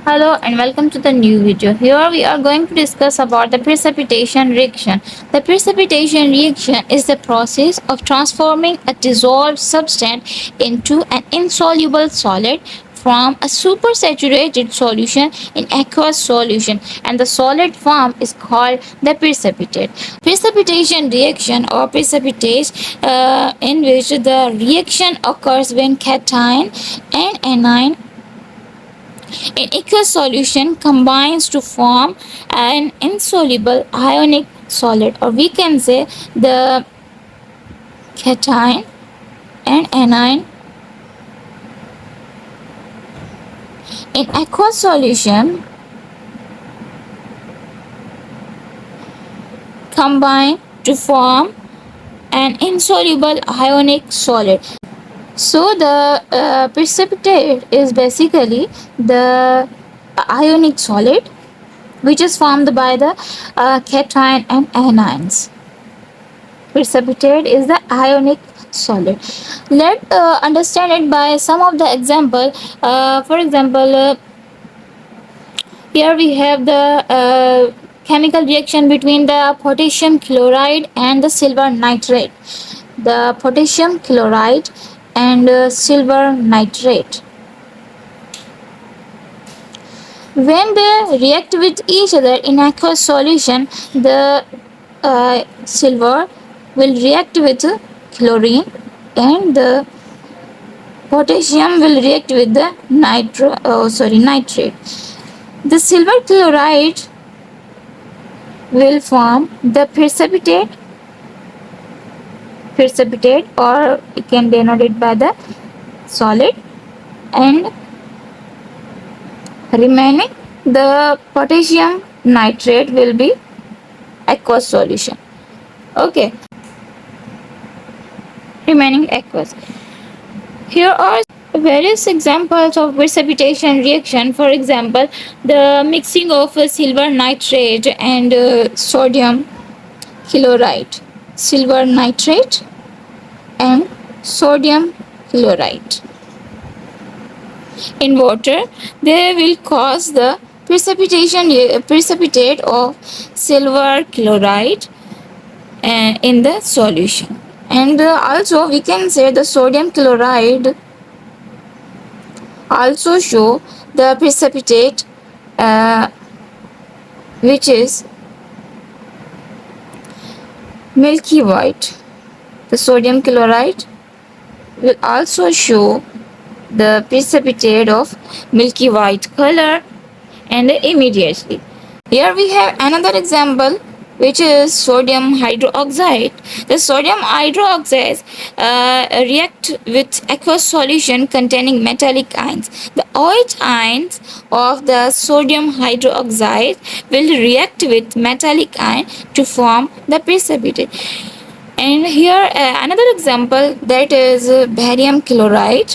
Hello and welcome to the new video. Here we are going to discuss about the precipitation reaction. The precipitation reaction is the process of transforming a dissolved substance into an insoluble solid from a supersaturated solution in aqueous solution, and the solid form is called the precipitate. Precipitation reaction or precipitate in which the reaction occurs when cation and anion in aqueous solution combines to form an insoluble ionic solid, or we can say the cation and anion in aqueous solution combine to form an insoluble ionic solid. So the precipitate is basically the ionic solid which is formed by the cation and anions. Precipitate is the ionic solid. Let's understand it by some of the example. For example, here we have the chemical reaction between the potassium chloride and the silver nitrate. The potassium chloride and silver nitrate, when they react with each other in aqueous solution, the silver will react with chlorine and the potassium will react with the nitrate. The silver chloride will form the precipitate, or it can denote it by the solid, and remaining the potassium nitrate will be aqueous solution. Okay, remaining aqueous. Here are various examples of precipitation reaction. For example, the mixing of silver nitrate and sodium chloride. Silver nitrate and sodium chloride in water, they will cause the precipitate of silver chloride in the solution. And also we can say the sodium chloride also show the precipitate which is milky white. The sodium chloride will also show the precipitate of milky white color, and immediately. Here we have another example which is sodium hydroxide. The sodium hydroxide react with aqueous solution containing metallic ions. The OH ions of the sodium hydroxide will react with metallic ion to form the precipitate. And here another example, that is barium chloride.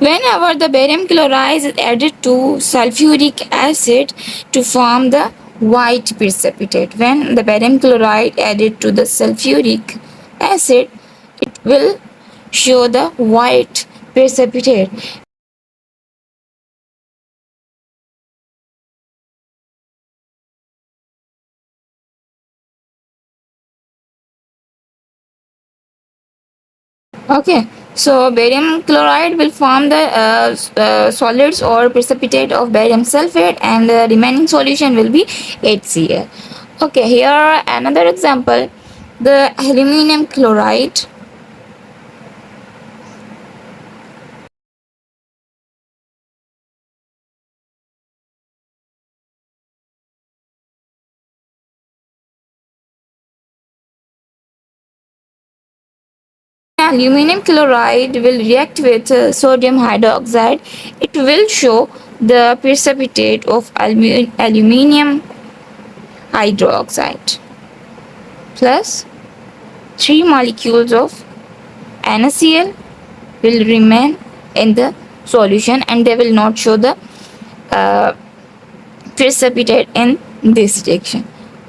Whenever the barium chloride is added to sulfuric acid to form the white precipitate. When the barium chloride added to the sulfuric acid, it will show the white precipitate. Okay, so barium chloride will form the solids or precipitate of barium sulfate, and the remaining solution will be HCl. Okay, here another example, the aluminum chloride. Aluminum chloride will react with sodium hydroxide. It will show the precipitate of aluminum hydroxide plus 3 molecules of NaCl will remain in the solution, and they will not show the precipitate in this reaction.